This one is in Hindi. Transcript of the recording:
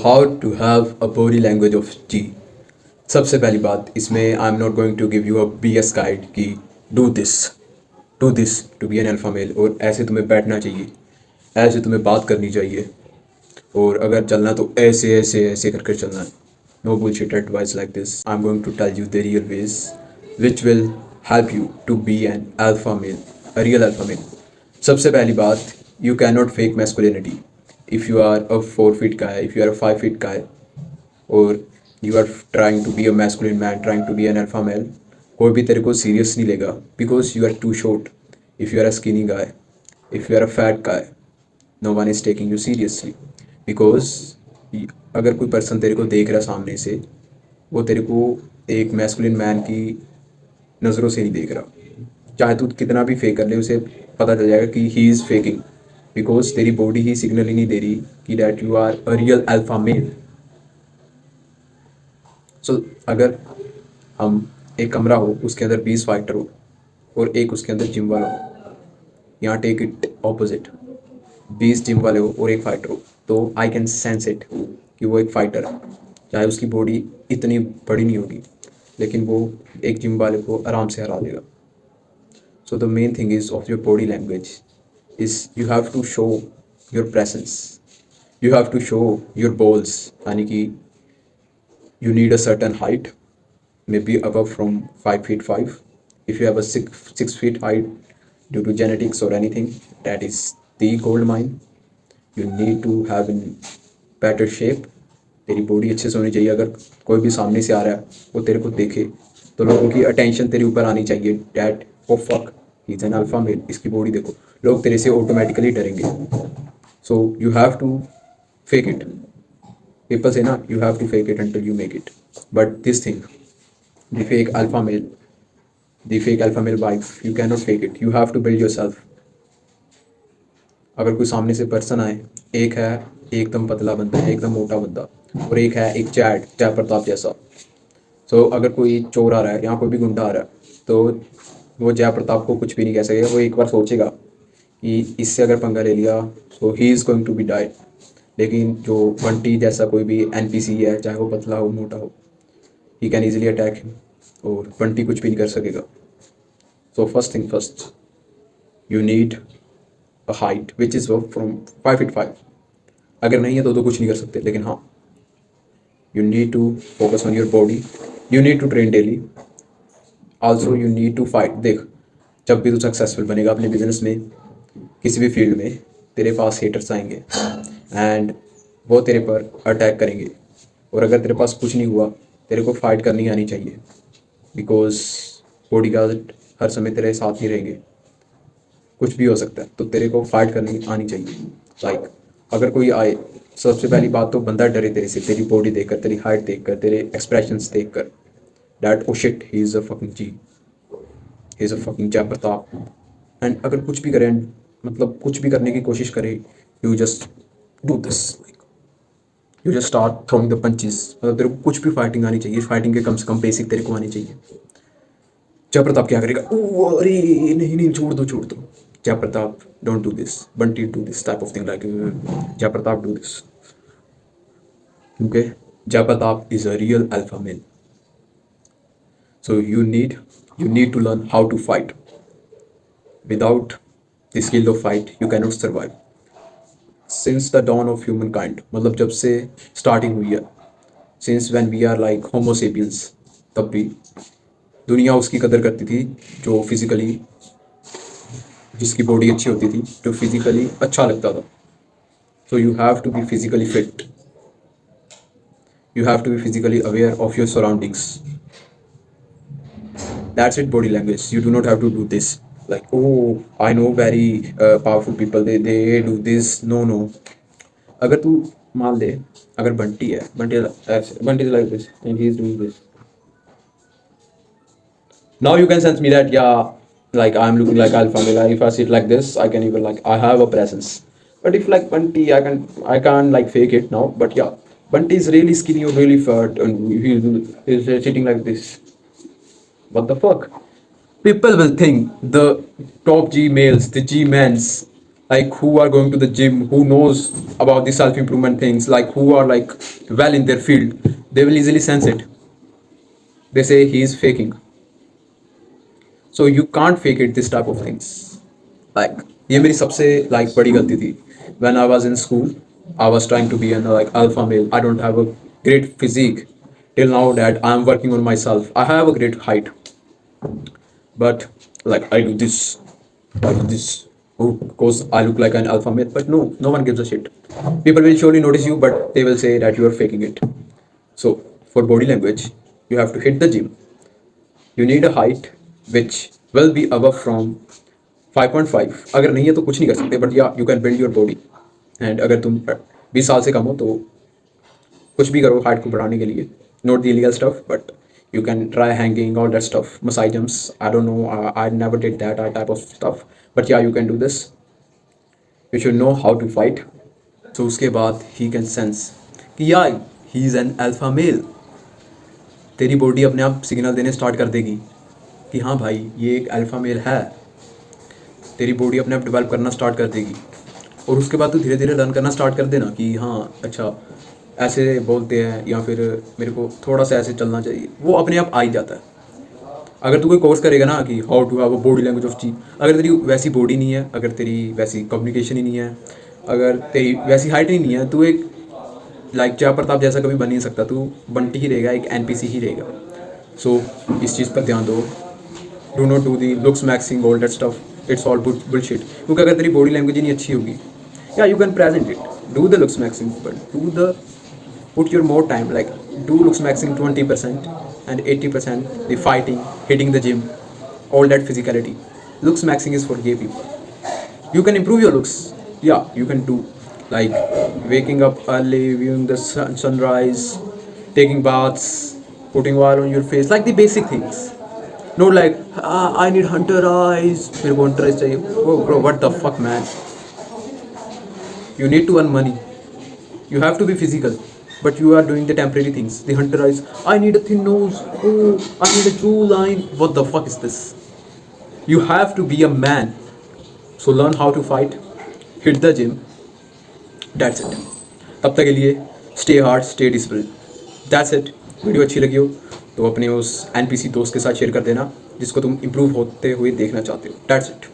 How to have a body language of G. सबसे पहली बात इसमें I am not going to give you a BS guide कि do this do this to be an alpha male, और ऐसे तुम्हें बैठना चाहिए, ऐसे तुम्हें बात करनी चाहिए, और अगर चलना तो ऐसे ऐसे ऐसे करके चलना है। No bullshit advice like this. I am going to tell you the real ways which will help you to be an alpha male, a real alpha male. सबसे पहली बात, you can not fake masculinity. If you are a 4 feet guy, if you are a 5 feet guy, और you are trying to be a masculine man, trying to be an alpha male, कोई भी तेरे को सीरियस नहीं लेगा, because you are too short. If you are a skinny guy, if you are a fat guy, no one is taking you seriously, because अगर कोई पर्सन तेरे को देख रहा सामने से, वो तेरे को एक मैस्कुलिन मैन की नज़रों से नहीं देख रहा। चाहे तू कितना भी फेक कर ले, उसे पता चल जाएगा कि ही इज़ फेकिंग, बिकॉज तेरी बॉडी ही सिग्नल ही नहीं दे रही कि that you are a real alpha male. So अगर हम एक कमरा हो, उसके अंदर 20 फाइटर हो और एक उसके अंदर जिम वाला हो, यहाँ टेक इट ऑपोजिट। 20 जिम वाले हो और एक फाइटर हो, तो आई कैन सेंस इट कि वो एक फाइटर है। चाहे उसकी बॉडी इतनी बड़ी नहीं होगी, लेकिन वो एक जिम वाले को आराम से हरा देगा। So the main thing is of your body language is you have to show your presence, you have to show your balls, यानी कि you need a certain height, maybe above from 5 feet 5. If you have a 6 feet height due to genetics or anything, that is the gold mine. You need to have in better shape. तेरी बॉडी अच्छे से होनी चाहिए। अगर कोई भी सामने से आ रहा है, वो तेरे को देखे, तो लोगों की अटेंशन तेरे ऊपर आनी चाहिए, that oh fuck he is an alpha male, इसकी बॉडी देखो। लोग तेरे से ऑटोमेटिकली डरेंगे। So you have to fake it. People say, na, you have to fake it until you make it. But this thing, the fake alpha male, the fake alpha male wife, you cannot fake it. You have to build yourself. अगर कोई सामने से पर्सन आए, एक है एकदम पतला बंदा, एकदम मोटा बंदा, और एक है एक जय प्रताप जैसा। सो अगर कोई चोर आ रहा है, यहाँ कोई भी गुंडा आ रहा है, तो वो जय प्रताप को कुछ भी नहीं कह सकेगा। वो एक बार सोचेगा कि इससे अगर पंगा ले लिया तो he is going to be die. लेकिन जो बंटी जैसा कोई भी NPC है, चाहे वो पतला हो मोटा हो, he can easily attack him, और बंटी कुछ भी नहीं कर सकेगा। So first thing first, you need a height which is from 5 feet 5। अगर नहीं है तो कुछ नहीं कर सकते, लेकिन हाँ, you need to focus on your body, you need to train daily, also you need to fight. देख, जब भी तू सक्सेसफुल बनेगा अपने बिजनेस में, किसी भी फील्ड में, तेरे पास हेटर्स आएंगे एंड वो तेरे पर अटैक करेंगे। और अगर तेरे पास कुछ नहीं हुआ, तेरे को फाइट करनी आनी चाहिए, बिकॉज बॉडीगार्ड हर समय तेरे साथ नहीं रहेंगे, कुछ भी हो सकता है, तो तेरे को फाइट करनी आनी चाहिए। लाइक अगर कोई आए, सबसे पहली बात तो बंदा डरे तेरे से, तेरी बॉडी देखकर, तेरी हाइट देखकर, तेरे एक्सप्रेशंस देखकर, that oh shit he is a fucking G, he is a fucking Jai Pratap. And अगर कुछ भी करें, मतलब कुछ भी करने की कोशिश करे, you just do this, you just start throwing the punches. मतलब तेरे को कुछ भी फाइटिंग आनी चाहिए, फाइटिंग के कम से कम बेसिक तेरे को आनी चाहिए। जय प्रताप क्या करेगा, ओ अरे नहीं नहीं, छोड़ दो छोड़ दो। जय Pratap don't do this, Bunty do this type of thing, like जय प्रताप डू दिस, क्योंकि जय Pratap is a real alpha male. So you need to learn how to fight. Without the skill of fight, you cannot survive. Since the dawn of humankind, मतलब जब से स्टार्टिंग हुई है, since when we are like homo sapiens, तब भी दुनिया उसकी कदर करती थी जो फिजिकली, जिसकी बॉडी अच्छी होती थी, जो फिजिकली अच्छा लगता था। So you have to be physically fit, you have to be physically aware of your surroundings. That's it, body language. You do not have to do this. Like, oh, I know very powerful people. They do this. No, no. अगर तू मान ले, अगर बंटी है, Bunty is like this and he is doing this. Now you can sense me that, yeah, like I'm looking like alpha male. If I sit like this, I can even like I have a presence. But if like Bunty, I can't like fake it now. But yeah, Bunty is really skinny or really fat, and he's sitting like this. What the fuck? People will think the top G males, the G mens, like who are going to the gym, who knows about the self improvement things, like who are like well in their field, they will easily sense it. They say he is faking. So you can't fake it, this type of things. Like ये मेरी सबसे like बड़ी गलती थी. When I was in school, I was trying to be an like alpha male. I don't have a great physique till now that I'm working on myself. I have a great height, but like I do this. Oh, because I look like an alpha male, but no, no one gives a shit. People will surely notice you, but they will say that you are faking it. So for body language, you have to hit the gym. You need a height which will be above from 5.5. अगर नहीं है तो कुछ नहीं कर सकते, बट या you can build your body. And अगर तुम 20 साल से कम हो तो कुछ भी करो हाइट को बढ़ाने के लिए. Not the illegal stuff, but you can try hanging, all that stuff, massage jumps. I don't know, I never did that type of stuff, but yeah, you can do this. You should know how to fight. So उसके बाद he can sense कि यार he is an alpha male. तेरी बॉडी अपने आप सिग्नल देने स्टार्ट कर देगी कि हाँ भाई ये एक अल्फा मेल है. तेरी बॉडी अपने आप डेवलप करना स्टार्ट कर देगी, और उसके बाद तू धीरे धीरे लर्न करना स्टार्ट कर देना कि हाँ अच्छा ऐसे बोलते हैं, या फिर मेरे को थोड़ा सा ऐसे चलना चाहिए. वो अपने आप आ ही जाता है. अगर तू कोई कोर्स करेगा ना कि how to have a body language of chief, अगर तेरी वैसी बॉडी नहीं है, अगर तेरी वैसी कम्युनिकेशन ही नहीं है, अगर तेरी वैसी हाइट ही नहीं है, तू एक लाइक जया प्रताप जैसा कभी बन नहीं सकता. तू बंटी ही रहेगा, एक एनपीसी ही रहेगा. सो इस चीज़ पर ध्यान दो. Do not do the looks maxing all that stuff. It's all bullshit. क्योंकि अगर तेरी बॉडी लैंग्वेज ही नहीं अच्छी होगी, या you can present it, do the looks maxing, but do the put your more time, like do looks maxing 20% and 80% the fighting, hitting the gym, all that physicality. Looks maxing is for gay people. You can improve your looks, yeah, you can do like waking up early, viewing the sunrise, taking baths, putting oil on your face, like the basic things. Not like I need hunter eyes, मेरे को hunter eyes चाहिए. Oh bro, what the fuck man, you need to earn money, you have to be physical, but you are doing the temporary things. The hunter eyes, I need a thin nose, oh, I need a true line. What the fuck is this? You have to be a man. So learn how to fight, hit the gym. That's it. तब तक के लिए stay hard, stay disciplined. That's it. Video अच्छी लगी हो तो अपने उस एनपीसी दोस्त के साथ शेयर कर देना जिसको तुम इम्प्रूव होते हुए देखना चाहते हो. That's it.